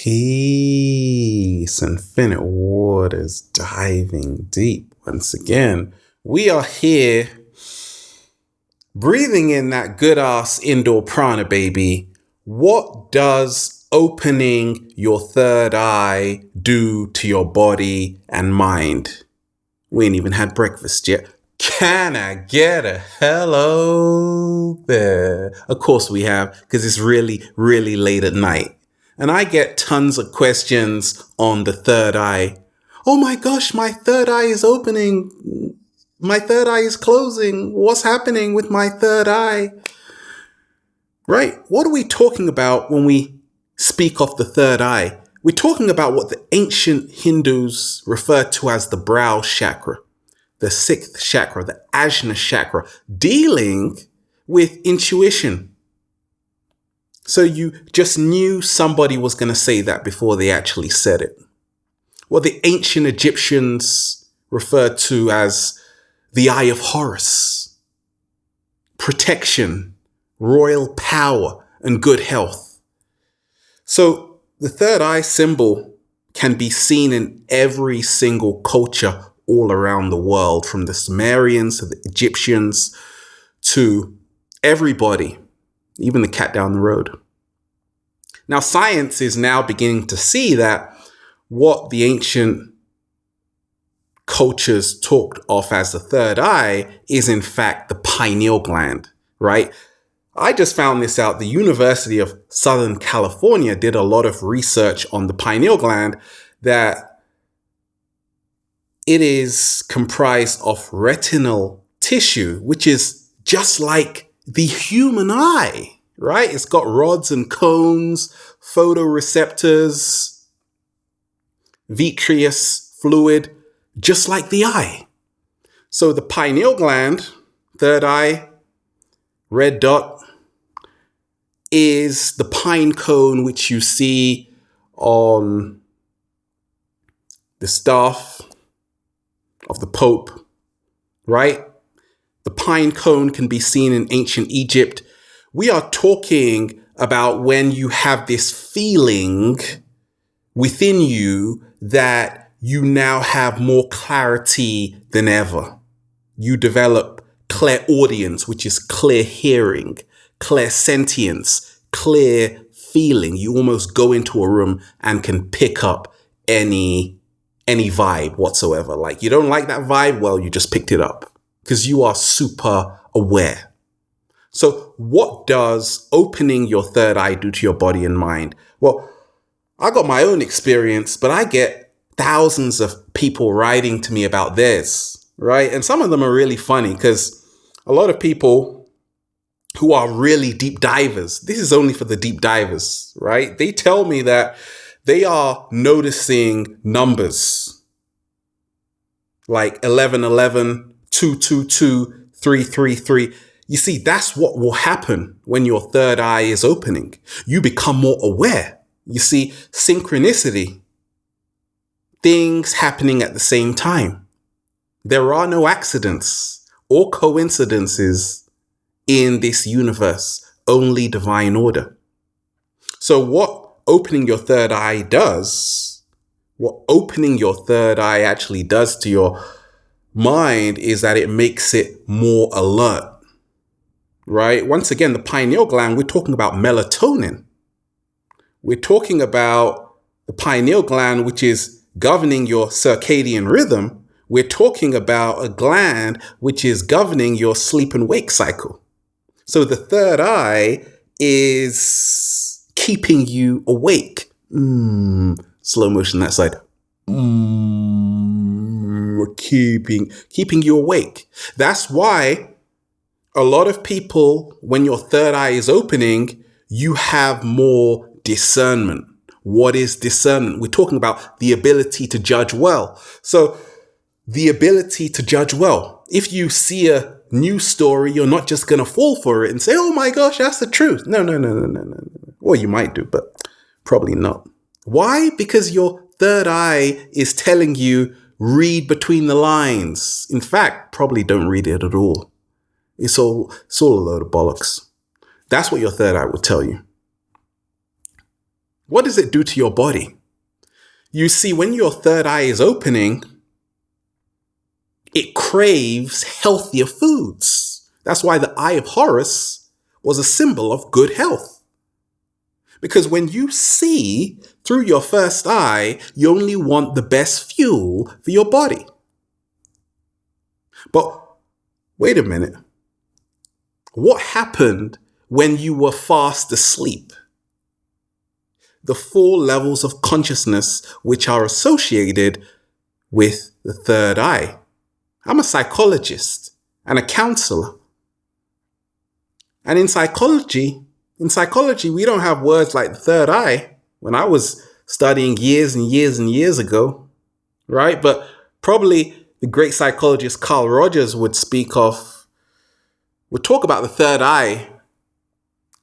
Peace, Infinite Waters, diving deep once again. We are here breathing in that good ass indoor prana, baby. What does opening your third eye do to your body and mind? We ain't even had breakfast yet. Can I get a hello there? Of course we have, because it's really, really late at night. And I get tons of questions on the third eye. Oh my gosh, my third eye is opening. My third eye is closing. What's happening with my third eye? Right? What are we talking about when we speak of the third eye? We're talking about what the ancient Hindus refer to as the Brow Chakra, the sixth chakra, the Ajna chakra, dealing with intuition. So you just knew somebody was going to say that before they actually said it. What the ancient Egyptians referred to as the Eye of Horus, protection, royal power, and good health. So the third eye symbol can be seen in every single culture all around the world, from the Sumerians to the Egyptians to everybody, even the cat down the road. Now, science is now beginning to see that what the ancient cultures talked of as the third eye is in fact the pineal gland, right? I just found this out. The University of Southern California did a lot of research on the pineal gland, that it is comprised of retinal tissue, which is just like the human eye, right? It's got rods and cones, photoreceptors, vitreous fluid, just like the eye. So the pineal gland, third eye, red dot, is the pine cone which you see on the staff of the Pope, right? The pine cone can be seen in ancient Egypt. We are talking about when you have this feeling within you that you now have more clarity than ever. You develop clairaudience, which is clear hearing, clairsentience, clear feeling. You almost go into a room and can pick up any vibe whatsoever. Like, you don't like that vibe? Well, you just picked it up because you are super aware. So what does opening your third eye do to your body and mind? Well, I got my own experience, but I get thousands of people writing to me about this, right? And some of them are really funny because a lot of people who are really deep divers, this is only for the deep divers, right? They tell me that they are noticing numbers like 1111, 222, 333. You see, that's what will happen when your third eye is opening. You become more aware. You see, synchronicity, things happening at the same time. There are no accidents or coincidences in this universe, only divine order. So what opening your third eye does, what opening your third eye actually does to your mind is that it makes it more alert. Right? Once again, the pineal gland, we're talking about melatonin. We're talking about the pineal gland, which is governing your circadian rhythm. We're talking about a gland which is governing your sleep and wake cycle. So the third eye is keeping you awake. Slow motion that side. Keeping you awake. That's why a lot of people, when your third eye is opening, you have more discernment. What is discernment? We're talking about the ability to judge well. So the ability to judge well. If you see a news story, you're not just going to fall for it and say, oh my gosh, that's the truth. No. Well, you might do, but probably not. Why? Because your third eye is telling you, read between the lines. In fact, probably don't read it at all. It's all a load of bollocks. That's what your third eye will tell you. What does it do to your body? You see, when your third eye is opening, it craves healthier foods. That's why the Eye of Horus was a symbol of good health. Because when you see through your first eye, you only want the best fuel for your body. But wait a minute. What happened when you were fast asleep? The 4 levels of consciousness which are associated with the third eye. I'm a psychologist and a counselor. And in psychology, we don't have words like the third eye. When I was studying years and years and years ago, right? But probably the great psychologist Carl Rogers would talk about the third eye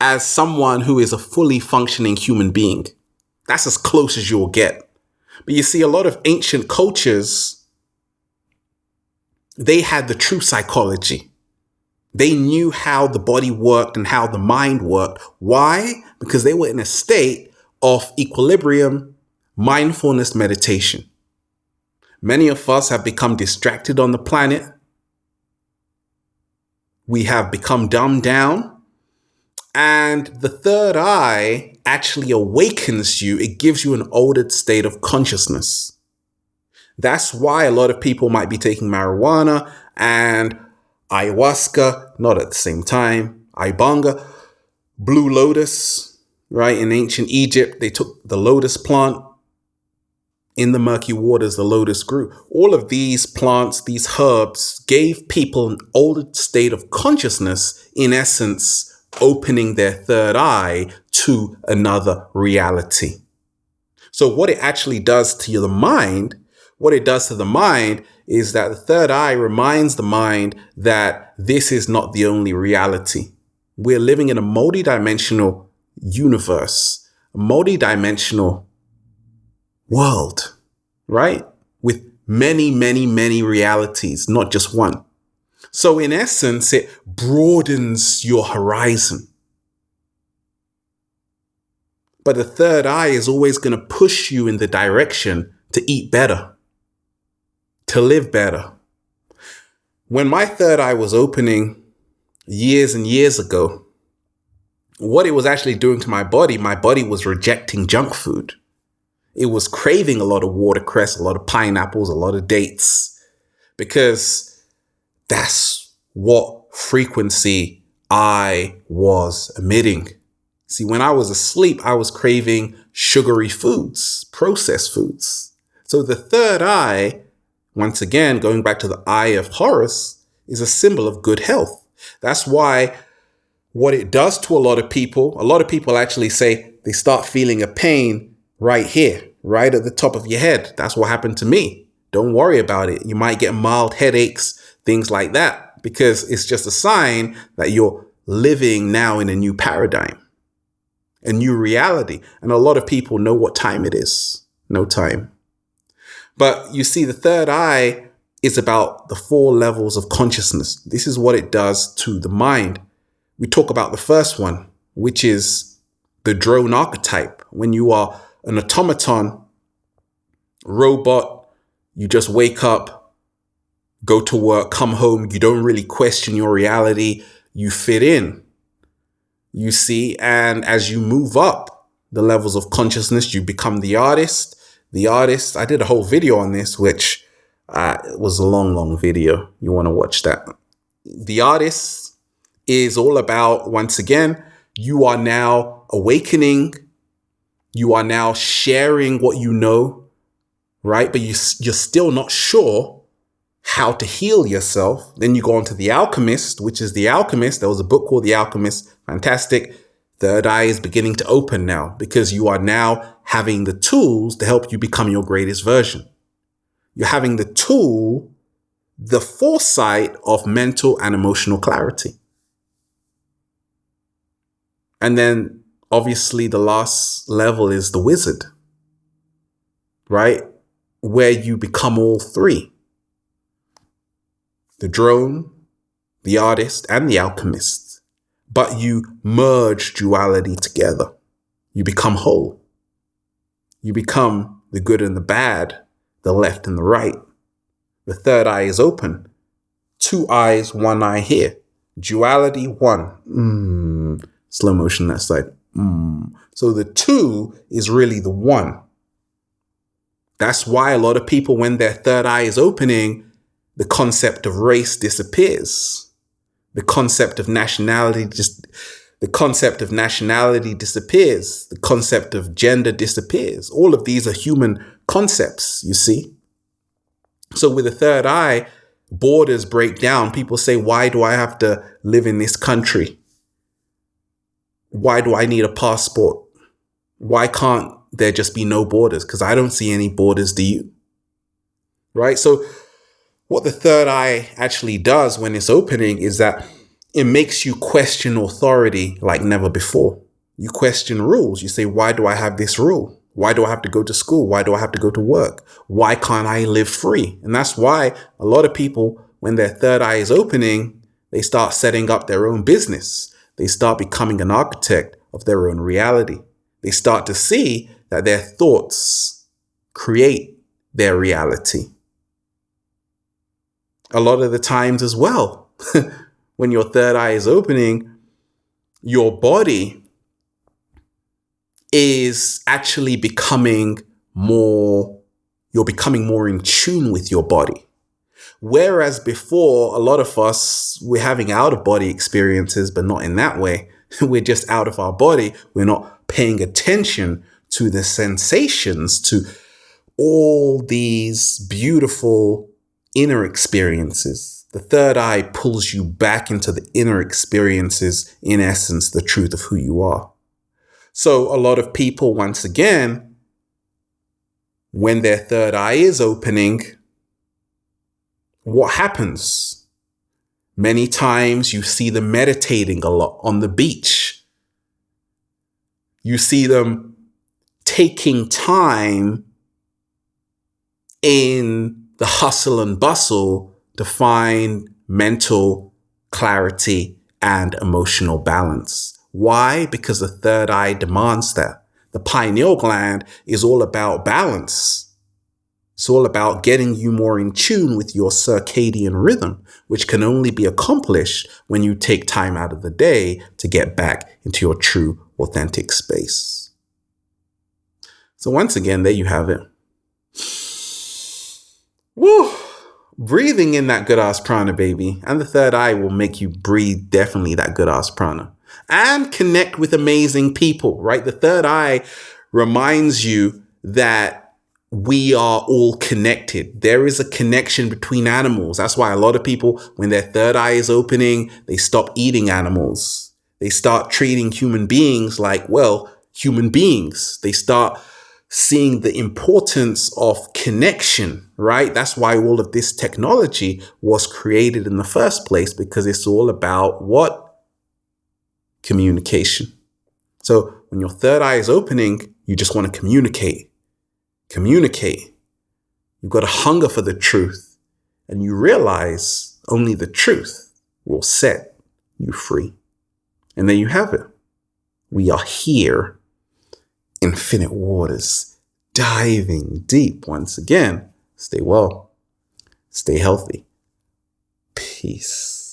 as someone who is a fully functioning human being. That's as close as you'll get. But you see, a lot of ancient cultures, they had the true psychology. They knew how the body worked and how the mind worked. Why? Because they were in a state of equilibrium, mindfulness, meditation. Many of us have become distracted on the planet. We have become dumbed down. And the third eye actually awakens you. It gives you an altered state of consciousness. That's why a lot of people might be taking marijuana and ayahuasca, not at the same time, ibanga, blue lotus, right? In ancient Egypt, they took the lotus plant. In the murky waters, the lotus grew. All of these plants, these herbs, gave people an altered state of consciousness, in essence, opening their third eye to another reality. So what it actually does to the mind, is that the third eye reminds the mind that this is not the only reality. We're living in a multidimensional universe, a multidimensional world, right? With many, many, many realities, not just one. So in essence, it broadens your horizon. But the third eye is always going to push you in the direction to eat better, to live better. When my third eye was opening years and years ago, what it was actually doing to my body was rejecting junk food. It was craving a lot of watercress, a lot of pineapples, a lot of dates, because that's what frequency I was emitting. See, when I was asleep, I was craving sugary foods, processed foods. So the third eye, once again, going back to the Eye of Horus, is a symbol of good health. That's why what it does to a lot of people actually say they start feeling a pain right here, right at the top of your head. That's what happened to me. Don't worry about it. You might get mild headaches, things like that, because it's just a sign that you're living now in a new paradigm, a new reality. And a lot of people know what time it is. No time. But you see, the third eye is about the 4 levels of consciousness. This is what it does to the mind. We talk about the first one, which is the drone archetype. When you are an automaton, robot, you just wake up, go to work, come home. You don't really question your reality. You fit in, you see. And as you move up the levels of consciousness, you become the artist. I did a whole video on this, which was a long video. You want to watch that. The artist is all about, once again, you are now awakening. You are now sharing what you know, right? But you're still not sure how to heal yourself. Then you go on to the Alchemist, which is the Alchemist. There was a book called The Alchemist. Fantastic. Third eye is beginning to open now, because you are now having the tools to help you become your greatest version. You're having the tool, the foresight of mental and emotional clarity. And then obviously the last level is the wizard, right? Where you become all 3. The drone, the artist, and the alchemist. But you merge duality together. You become whole. You become the good and the bad, the left and the right. The third eye is open. 2 eyes, 1 eye here. Duality, 1. Slow motion that side. So the 2 is really the 1. That's why a lot of people, when their third eye is opening, the concept of race disappears. The concept of nationality disappears. The concept of gender disappears. All of these are human concepts, you see. So with the third eye, borders break down. People say, why do I have to live in this country? Why do I need a passport? Why can't there just be no borders? Because I don't see any borders, do you? Right? So what the third eye actually does when it's opening is that it makes you question authority like never before. You question rules. You say, why do I have this rule? Why do I have to go to school? Why do I have to go to work? Why can't I live free? And that's why a lot of people, when their third eye is opening, they start setting up their own business. They start becoming an architect of their own reality. They start to see that their thoughts create their reality. A lot of the times as well, when your third eye is opening, your body is actually becoming more in tune with your body. Whereas before, a lot of us, we're having out-of-body experiences, but not in that way. We're just out of our body. We're not paying attention to the sensations, to all these beautiful inner experiences. The third eye pulls you back into the inner experiences, in essence, the truth of who you are. So a lot of people, once again, when their third eye is opening, what happens? Many times you see them meditating a lot on the beach. You see them taking time in the hustle and bustle to find mental clarity and emotional balance. Why? Because the third eye demands that. The pineal gland is all about balance. It's all about getting you more in tune with your circadian rhythm, which can only be accomplished when you take time out of the day to get back into your true, authentic space. So once again, there you have it. Woo! Breathing in that good ass prana, baby. And the third eye will make you breathe definitely that good ass prana. And connect with amazing people, right? The third eye reminds you that we are all connected. There is a connection between animals. That's why a lot of people, when their third eye is opening, they stop eating animals. They start treating human beings like, well, human beings. They start seeing the importance of connection, right? That's why all of this technology was created in the first place, because it's all about what? Communication. So when your third eye is opening, you just want to communicate. Communicate. You've got a hunger for the truth, and you realize only the truth will set you free. And there you have it. We are here, infinite waters, diving deep once again. Stay well. Stay healthy. Peace.